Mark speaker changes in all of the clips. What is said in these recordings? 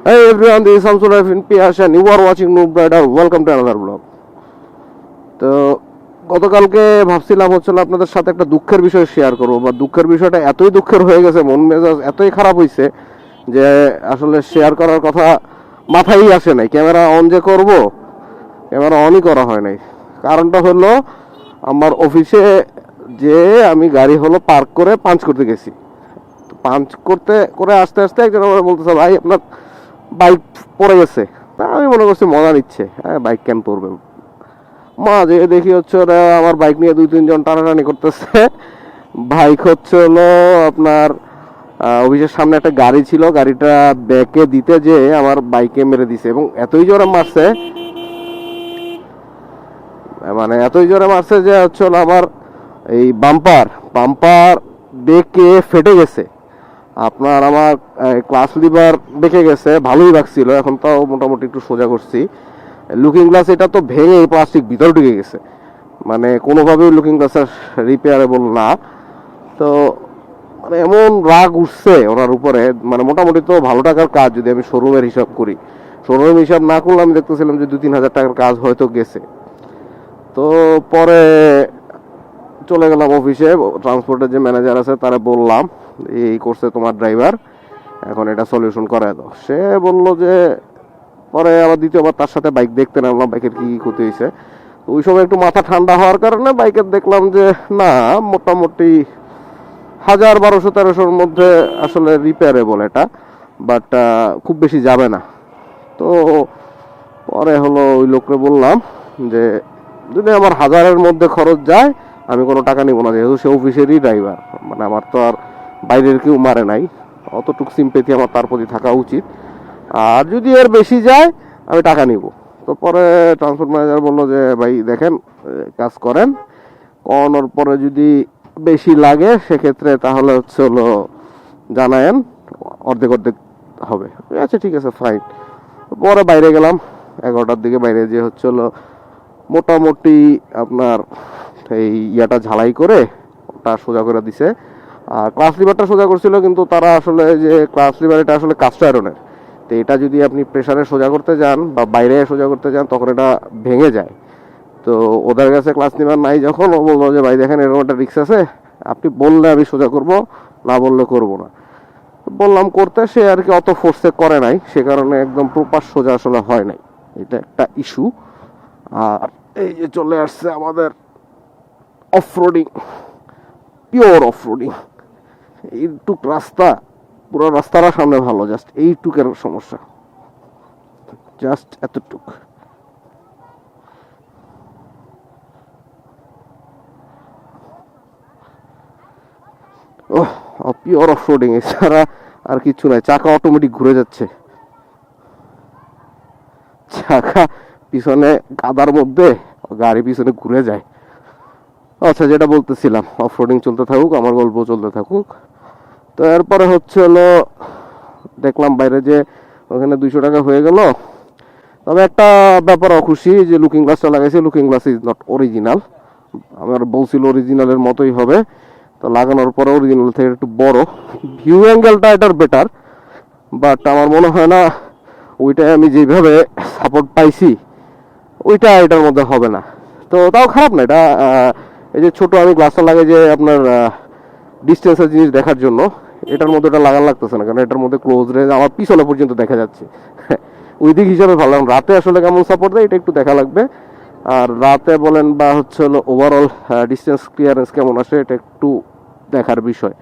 Speaker 1: Hey everyone, this is Samsul in Piash and you are watching Noob Rider. Welcome to another vlog. তো গতকালকে ভাবছিলাম আপনাদের সাথে একটা দুঃখের বিষয় শেয়ার করব, বা দুঃখের বিষয়টা এতই দুঃখের হয়ে গেছে, মন মেজাজ এতই খারাপ হয়েছে যে আসলে শেয়ার করার কথা মাথায় আসে নাই। ক্যামেরা অন যে করব, ক্যামেরা অনই করা হয় নাই। কারণটা হলো আমার অফিসে যে আমি গাড়ি পার্ক করে পাঞ্চ করতে গেছি। পাঞ্চ করতে করে আস্তে আস্তে একজন আমার বলতেছে, ভাই আপনার বাইক পড়ে গেছে। তা আমি মনে করছি মজা নিচ্ছে, হ্যাঁ বাইক কেন পড়বে। মা যে দেখি ওরা আমার বাইক নিয়ে 2-3 জন টানাটানি করতেছে। বাইক আপনার অফিসের সামনে একটা গাড়ি ছিল, গাড়িটা ব্যাকে দিতে যে আমার বাইকে মেরে দিছে, এবং এতই জোরে মারছে, মানে এতই জোরে মারছে যে আমার এই বাম্পার বেঁকে ফেটে গেছে। আপনার আমার ক্লাস লিভার বেঁকে গেছে, ভালোই লাগছিল, এখন তো মোটামুটি একটু সোজা করছি। লুকিং গ্লাস এটা তো ভেঙে প্লাস্টিক ভিতরে ঢুকে গেছে, মানে কোনোভাবেই লুকিং গ্লাসের রিপেয়ারেবল না। তো মানে এমন রাগ উঠছে ওনার উপরে, মানে মোটামুটি তো ভালো টাকার কাজ, যদি আমি শোরুমের হিসাব করি, শোরুমের হিসাব না করলে আমি দেখতেছিলাম যে 2-3 হাজার টাকার কাজ হয়তো গেছে। তো পরে চলে গেলাম অফিসে, ট্রান্সপোর্টের যে ম্যানেজার আছে তারা বললাম এই করছে তোমার ড্রাইভার, এখন এটা সলিউশন করে দাও। সে বললো যে, পরে আবার দ্বিতীয়বার তার সাথে বাইক দেখতে নামলাম, বাইকের কি ক্ষতি হয়েছে। ওই সময় একটু মাথা ঠান্ডা হওয়ার কারণে বাইকের দেখলাম যে না, মোটামুটি 1000-1200-1300-র মধ্যে আসলে রিপেয়ারেবল এটা, বাট খুব বেশি যাবে না। তো পরে ওই লোককে বললাম যে যদি আমার 1000-এর মধ্যে খরচ যায় আমি কোনো টাকা নিব না, যেহেতু সে অফিসেরই ড্রাইভার, মানে আমার তো আর বাইরের কেউ মারে নাই, অতটুকু সিম্পেথি আমার তার প্রতি থাকা উচিত। আর যদি এর বেশি যায় আমি টাকা নিব। তো পরে ট্রান্সপোর্ট ম্যানেজার বললো যে ভাই দেখেন, কাজ করেন, করানোর পরে যদি বেশি লাগে সেক্ষেত্রে তাহলে জানায়েন, অর্ধেক হবে। আচ্ছা ঠিক আছে, ফাইন। পরে বাইরে গেলাম 11টার দিকে, বাইরে যে মোটামুটি আপনার এই ইয়াটা ঝালাই করে ওটা সোজা করে দিছে। আর ক্লাস লিভারটা সোজা করছিল, কিন্তু তারা আসলে যে ক্লাস লিভার এটা আসলে কাস্ট আয়রনের, তো এটা যদি আপনি প্রেসারে সোজা করতে যান বা বাইরে সোজা করতে যান তখন এটা ভেঙে যায়। তো ওদের কাছে ক্লাস লিভার নাই, যখন ও বললো যে ভাই দেখেন এরকম একটা রিস্ক আছে, আপনি বললে আমি সোজা করব, না বললে করব না। বললাম করতে, সে আর কি অত ফোর্সে করে নাই, সে কারণে একদম প্রপার সোজা আসলে হয় নাই, এটা একটা ইস্যু। আর এই যে চলে আসছে আমাদের অফরোডিং, পিওর অফরোডিং। এইটুক রাস্তা, পুরো রাস্তাটা সামনে ভালো, জাস্ট এইটুকের সমস্যা, জাস্ট এতটুক। ও পিওর অফরোডিং, এছাড়া আর কিছু নাই। চাকা অটোমেটিক ঘুরে যাচ্ছে, চাকা পিছনে কাদার মধ্যে গাড়ি পিছনে ঘুরে যায়। আচ্ছা, যেটা বলতেছিলাম, অফরোডিং চলতে থাকুক, আমার গল্প চলতে থাকুক। তো এরপরে দেখলাম বাইরে যে ওখানে 200 টাকা হয়ে গেল। তবে একটা ব্যাপার অখুশি, যে লুকিং গ্লাসটা লাগাইছে, looking glass is not original. আমার বলছিল অরিজিনালের মতোই হবে, তো লাগানোর পরে অরিজিনাল থেকে একটু বড়, ভিউ অ্যাঙ্গেলটা এটার বেটার, বাট আমার মনে হয় না ওইটাই আমি যেভাবে সাপোর্ট পাইছি ওইটা এটার মধ্যে হবে না। তো তাও খারাপ না এটা। এই যে ছোট আমি গ্লাসটা লাগাই যে আপনার ডিস্টেন্সের জিনিস দেখার জন্য, এটার মধ্যে এটা লাগানো লাগতেছে না, কারণ এটার মধ্যে ক্লোজ রেঞ্জ আমার পিছনে পর্যন্ত দেখা যাচ্ছে। ওই দিক হিসাবে ভালো। রাতে আসলে কেমন সাপোর্ট দেয় এটা একটু দেখা লাগবে। আর রাতে বলেন বা ওভারঅল ডিস্টেন্স ক্লিয়ারেন্স কেমন আসে এটা একটু দেখার বিষয়।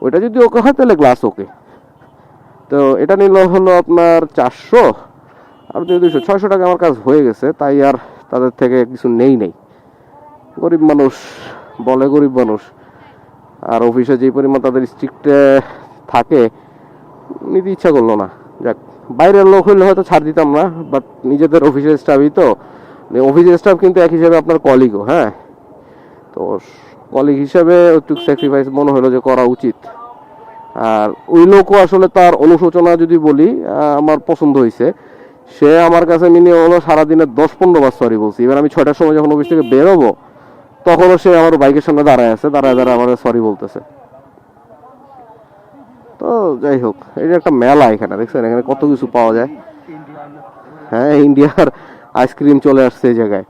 Speaker 1: ওইটা যদি ওকে হয় তাহলে গ্লাস ওকে। তো এটা নিল আপনার 400, আর 200-600 টাকা আমার কাজ হয়ে গেছে, তাই আর তাদের থেকে কিছু নেই। গরিব মানুষ বলে, গরিব মানুষ। আর অফিসে যে পরিমাণ তাদের স্ট্রিক্টে থাকে, নিতে ইচ্ছা করলো না। যাক, বাইরের লোক হইলে হয়তো ছাড় দিতাম না, বাট নিজেদের অফিসের স্টাফই তো। অফিসের স্টাফ কিন্তু এক হিসাবে আপনার কলিগও, হ্যাঁ। তো কলিগ হিসাবে একটু স্যাক্রিফাইস মনে হলো যে করা উচিত। আর ওই লোকও আসলে তার অনুশোচনা যদি বলি, আমার পছন্দ হয়েছে। সে আমার কাছে মিনিমাম সারাদিনে 10-15 বার সরি বলছি। এবার আমি 6টার সময় যখন অফিস থেকে বেরোবো তখনও সে আমার বাইকের সামনে দাঁড়ায় আছে, দাঁড়ায় আমার সরি বলতেছে। তো যাই হোক, এই যে একটা মেলা এখানে দেখছেন, এখানে কত কিছু পাওয়া যায়। হ্যাঁ, ইন্ডিয়ার আইসক্রিম চলে আসছে এই জায়গায়।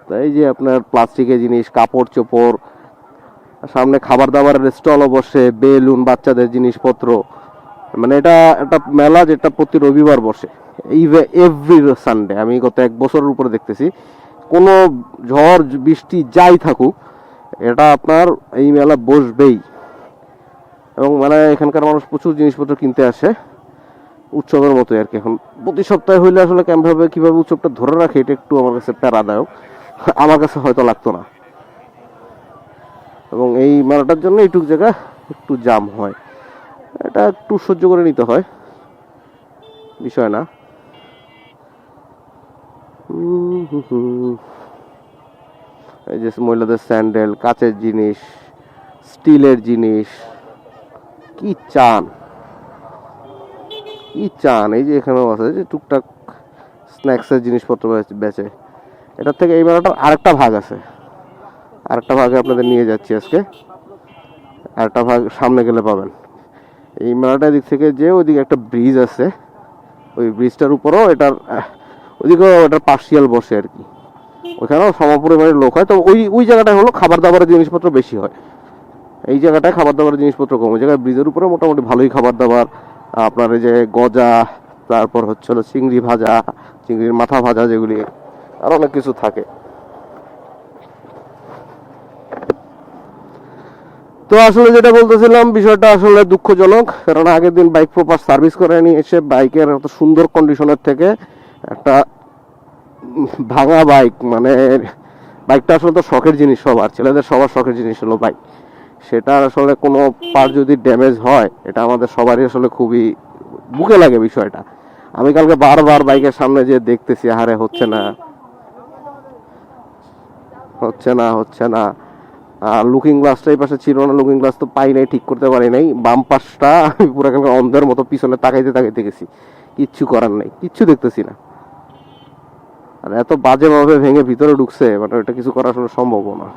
Speaker 1: তো এই যে আপনার প্লাস্টিকের জিনিস, কাপড় চোপড়, সামনে খাবার দাবারের স্টলও বসে, বেলুন, বাচ্চাদের জিনিসপত্র। মানে এটা একটা মেলা যেটা প্রতি রবিবার বসে, এভরি সানডে। আমি গত 1 বছরের উপরে দেখতেছি, কোনো ঝড় বৃষ্টি যাই থাকুক, এটা আপনার এই মেলা বসবেই। এবং মানে এখানকার মানুষ প্রচুর জিনিসপত্র কিনতে আসে, উৎসবের মতোই আর কি। এখন প্রতি সপ্তাহে হইলে আসলে কেমভাবে কিভাবে উৎসবটা ধরে রাখে, এটা একটু আমার কাছে প্যারাদায়ক। আমার কাছে হয়তো লাগতো না। এবং এই মেলাটার জন্য এইটুক জায়গা একটু জাম হয়, এটা একটু সহ্য করে নিতে হয়, বিষয় না। এই যে মহিলাদের স্যান্ডেল, কাচের জিনিস, স্টিলের জিনিস, কি চান কি চান। এই যে এখানেও আছে যে টুকটাক স্ন্যাক্সের জিনিসপত্র বেচে। এটার থেকে এই মেলাটার আরেকটা ভাগ আছে, আরেকটা ভাগে আপনাদের নিয়ে যাচ্ছি আজকে। আরেকটা ভাগ সামনে গেলে পাবেন। এই মেলাটার দিক থেকে যে ওইদিকে একটা ব্রিজ আছে, ওই ব্রিজটার উপরও এটার ওইদিকেও এটার পার্সিয়াল বসে আর কি। ওইখানেও সমপরিমাণের লোক হয়। তো ওই জায়গাটায় হলো খাবার দাবারের জিনিসপত্র বেশি হয়, এই জায়গাটায় খাবার দাবারের জিনিসপত্র কম। ওই জায়গায় ব্রিজের উপরে মোটামুটি ভালোই খাবার দাবার, আপনার এই যে গজা, তারপর হচ্ছে হলো চিংড়ি ভাজা, চিংড়ির মাথা ভাজা, যেগুলি আর অনেক কিছু থাকে। তো আসলে যেটা বলতেছিলাম, বিষয়টা আসলে দুঃখজনক। কারণ আগের দিন বাইক প্রপার সার্ভিস করে নিয়ে এসে বাইকের এত সুন্দর কন্ডিশনের থেকে একটা ভাঙা বাইক, মানে বাইকটা আসলে তো শখের জিনিস, সবার ছেলেদের সবার শখের জিনিস হলো বাইক। সেটা আসলে কোনো পার্ট যদি ড্যামেজ হয়, এটা আমাদের সবারই আসলে খুবই বুকে লাগে বিষয়টা। আমি কালকে বারবার বাইকের সামনে যে দেখতেছি, আরে হচ্ছে না হচ্ছে না হচ্ছে না। আর লুকিং গ্লাসটা এই পাশে ছিল না, লুকিং গ্লাস তো পাই নাই, ঠিক করতে পারি নাই। বাম পাশটা আমি পুরো কালকে অন্ধের মতো পিছনে তাকাইতে তাকাইতে গেছি, কিচ্ছু করার নাই, কিচ্ছু দেখতেছি না। আর এত বাজে ভাবে ভেঙে ভিতরে ঢুকছে, মানে এটা কিছু করা আসলে সম্ভব না।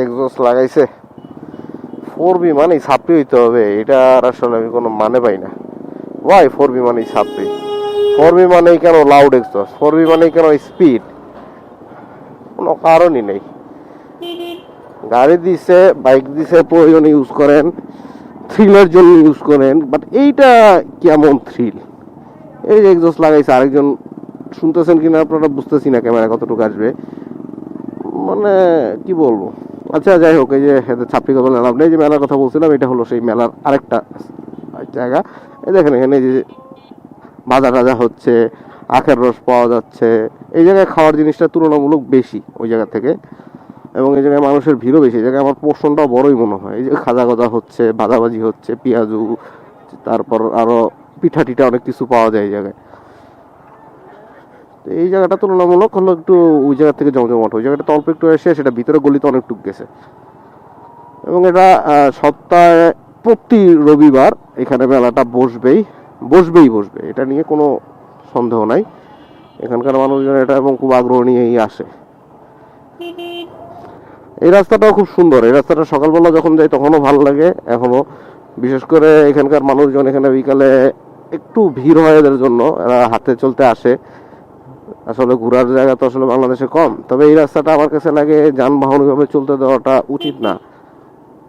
Speaker 1: এক্সস্ট লাগাইছে 4B, মানে ছাপড়ি হইতে হবে, এটা আর আসলে আমি কোনো মানে পাই না। ওয়াই 4B মানে ছাপড়ি? 4B মানে কেন লাউড এক্সস্ট? 4B মানে কেন স্পিড? কোনো কারণই নেই। গাড়ি দিছে, বাইক দিছে, প্রয়োজনে ইউজ করেন, থ্রিলের জন্য ইউজ করেন, বাট এইটা কেমন থ্রিল? এই যে এক্সস্ট লাগাইছে, আরেকজন শুনতেছেন কিনা আপনারা বুঝতেছি না, ক্যামেরা কতটুকু আসবে, মানে কি বলবো। আচ্ছা যাই হোক, এই যে ছাপড়ি কথা বললাম, এই যে মেলার কথা বলছিলাম, এটা হলো সেই মেলার আরেকটা জায়গা। এই দেখেন এখানে যে ভাজা টাজা হচ্ছে, আখের রস পাওয়া যাচ্ছে। এই জায়গায় খাওয়ার জিনিসটা তুলনামূলক বেশি ওই জায়গা থেকে, এবং এই জায়গায় মানুষের ভিড়ও বেশি। এই জায়গায় আমার পোর্শনটাও বড়ই মনে হয়। এই যে খাজা গজা হচ্ছে, ভাজাভাজি হচ্ছে, পেঁয়াজু, তারপর আরো পিঠা টিঠা অনেক কিছু পাওয়া যায় এই জায়গায়। এই জায়গাটা তুলনামূলক হলো একটু ওই জায়গা থেকে জমজমাট। ওই জায়গাটা অল্প একটু এসে সেটা ভিতরে গলিতে অনেকটুক গেছে। এবং এটা সপ্তাহে প্রতি রবিবার এখানে মেলাটা বসবেই বসবে, এটা নিয়ে কোনো সন্দেহ নাই। এখানকার মানুষজন এটা এবং খুব আগ্রহ নিয়েই আসে। এই রাস্তাটাও খুব সুন্দর। এই রাস্তাটা সকালবেলা যখন যাই তখনও ভালো লাগে এখনো। বিশেষ করে এখানকার মানুষজন এখানে বিকালে একটু ভিড় হয় এদের জন্য, এরা হাতে চলতে আসে। আসলে ঘোরার জায়গা তো আসলে বাংলাদেশে কম, তবে এই রাস্তাটা আমার কাছে লাগে যানবাহন ভাবে চলতে দেওয়াটা উচিত না।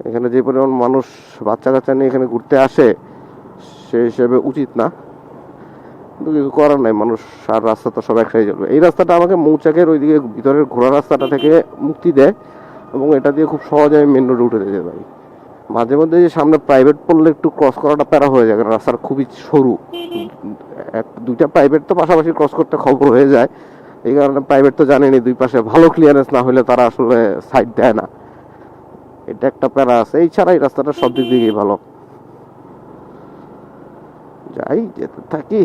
Speaker 1: এখানে যে পরিমাণ মানুষ বাচ্চা কাচ্চা নিয়ে এখানে ঘুরতে আসে, সেই হিসেবে উচিত না, কিন্তু কিছু করার নাই। মানুষ আর রাস্তা তো সব একসাথে চলবে। এই রাস্তাটা আমাকে মৌচাকের ওইদিকে ভিতরের ঘোরা রাস্তাটা থেকে মুক্তি দেয়, এবং এটা দিয়ে খুব সহজে আমি মেন রোডে উঠে যেতে পারি। মাঝে মধ্যে যে সামনে প্রাইভেট পড়লে একটু ক্রস করাটা প্যারা হয়ে যায়, কারণ রাস্তার খুবই সরু। দুইটা প্রাইভেট তো পাশাপাশি ক্রস করতে খবর হয়ে যায়। এই কারণে প্রাইভেট তো জানেনি, দুই পাশে ভালো ক্লিয়ারেন্স না হলে তারা আসলে সাইড দেয় না। এটা একটা প্যারা আছে। এই ছাড়া এই রাস্তাটা সব দিক দিকেই ভালো। যাই যেতে থাকি।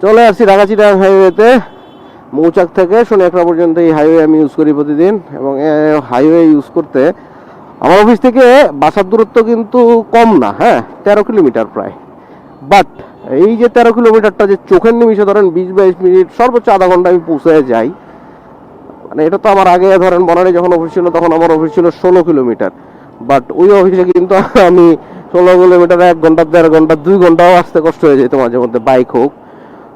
Speaker 1: চলে আসছি ঢাকা-চিটাগাং হাইওয়েতে। মৌচাক থেকে সোনিয়াকড়া পর্যন্ত এই হাইওয়ে আমি ইউজ করি প্রতিদিন, এবং হাইওয়ে ইউজ করতে আমার অফিস থেকে বাসার দূরত্ব কিন্তু কম না, হ্যাঁ 13 কিলোমিটার প্রায়। বাট এই যে 13 কিলোমিটারটা যে চোখের নিমিষে ধরেন 20-22 মিনিট, সর্বোচ্চ আধা ঘন্টা আমি পৌঁছে যাই, মানে এটা তো আমার আগে ধরেন বনানী যখন অফিস ছিল তখন আমার অফিস ছিল 16 কিলোমিটার, বাট ওই অফিসে কিন্তু আমি 16 কিলোমিটার 1 ঘন্টা 1.5 ঘন্টা 2 ঘন্টাও আসতে কষ্ট হয়ে যেত মাঝে মধ্যে, বাইক হোক।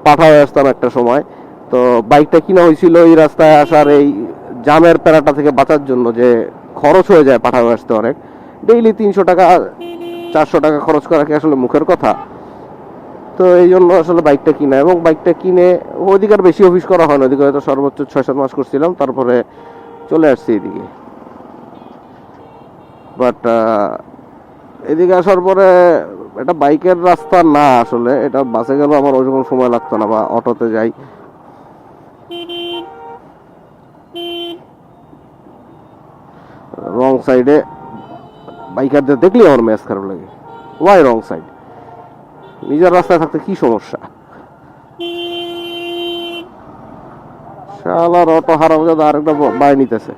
Speaker 1: পাঠাও আসতাম একটা সময়। তো বাইকটা কিনা হয়েছিল এই রাস্তায় আসার এই জামের প্যারাটা থেকে বাঁচার জন্য, যে খরচ হয়ে যায় পাঠাও আসতে অনেক, ডেইলি 300 টাকা 400 টাকা খরচ করা কি আসলে মুখের কথা? তো এই জন্য আসলে বাইকটা কিনা, এবং বাইকটা কিনে ওইদিকে আর বেশি অফিস করা হয় না, ওইদিকে হয়তো সর্বোচ্চ 6-7 মাস করছিলাম, তারপরে চলে আসছি এদিকে। বাট এদিকে আসার পরে এটা বাইকের রাস্তা না, আসলে এটা বাসে গেলেও আমার ওইরকম সময় লাগতো না, বা অটোতে যাই। রং সাইডে বাইকারদের দেখলেই আমার ম্যাচ খারাপ লাগে। Why wrong side? নিজের রাস্তায় থাকতে কি সমস্যা? শালার অটো হারামজাদা আরেকটা বাই নিতেছে।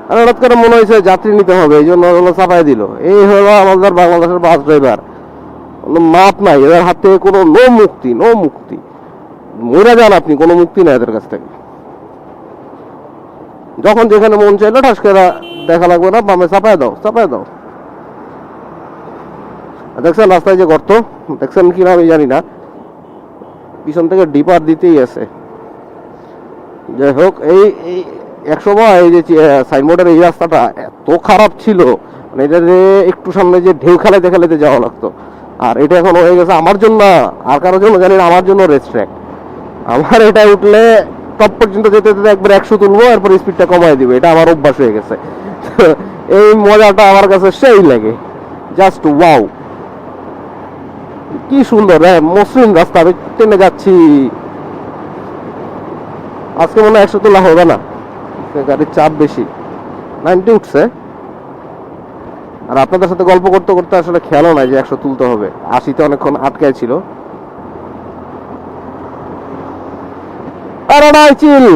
Speaker 1: আর হঠাৎ করে মনে হয়েছে যাত্রী নিতে হবে, এই জন্য হলো চাপাই দিল। এই হলো আমাদের বাংলাদেশের বাস ড্রাইভার, কোনো মাপ নাই এদের হাত থেকে, কোনো নো মুক্তি, নো মুক্তি। মরে যান আপনি, কোনো মুক্তি নাই এদের কাছ থেকে। যখন যেখানে মন চাইলো ঠাস করে দেখা লাগবে না, বামে চাপায় দাও, চাপায় দাও। দেখছেন রাস্তায় যে গর্ত, দেখছেন কিনা আমি জানি না, পিছন থেকে ডিপার দিতেই আছে। যাই হোক, এই এক সময় এই যে সাইনবোর্ডের এই রাস্তাটা এত খারাপ ছিল, মানে এটা যে একটু সামনে যে ঢেউ খেলাইতে খেলাইতে যাওয়া লাগতো। আর এটা এখন হয়ে গেছে আমার জন্য, আর কারোর জন্য জানি না, আমার জন্য রেস ট্র্যাক। আমার এটা উঠলে টপ পর্যন্ত যেতে যেতে একবার 100 তুলবো, এরপর স্পিডটা কমাই দিবে, এটা আমার অভ্যাস হয়ে গেছে। এই মজাটা আমার কাছে সেই লাগে, জাস্ট ওয়াও। কি সুন্দর মসৃণ রাস্তা, আমি টেনে যাচ্ছি। আজকে মনে হয় 100 তোলা হবে না, গাড়ির চাপ বেশি। 90 উঠছে। আর আপনাদের সাথে গল্প করতে করতে আসলে খেয়ালও নাই যে 100 তুলতে হবে। 80-তে অনেকক্ষণ আটকায় ছিল। চিল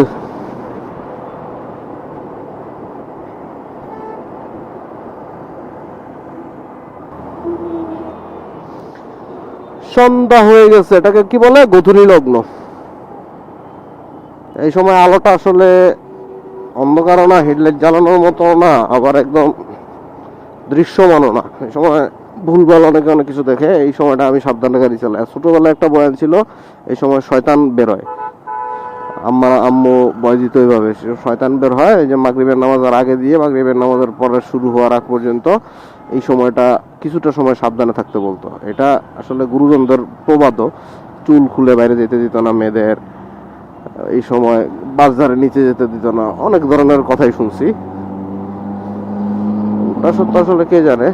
Speaker 1: সন্ধ্যা হয়ে গেছে, এটাকে কি বলে, গধূলি লগ্ন। এই সময় আলোটা আসলে অন্ধকারও না, হেডলাইট জ্বালানোর মতো না, আবার একদম দৃশ্যমানও না। এই সময় ভুলভাল অনেকে অনেক কিছু দেখে। এই সময়টা আমি সাবধানে গাড়ি চালাই। ছোটবেলায় একটা বয়ান ছিল, এই সময় শয়তান বেরোয়। আম্মু বয় দিত এইভাবে, শয়তান বের হয় এই যে মাগরিবের নামাজের আগে দিয়ে মাগরিবের নামাজের পরে শুরু হওয়ার আগ পর্যন্ত। এই সময়টা কিছুটা সময় সাবধানে থাকতে বলতো। এটা আসলে গুরুজনদের প্রবাদও। চুল খুলে বাইরে যেতে দিত না মেয়েদের, এই সময় বাজারের নিচে যেতে দিত না, অনেক ধরনের কথাই শুনছি। ওটা সত্য আসলে কে জানে,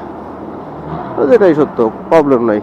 Speaker 1: যেটাই সত্য, প্রবলেম নাই।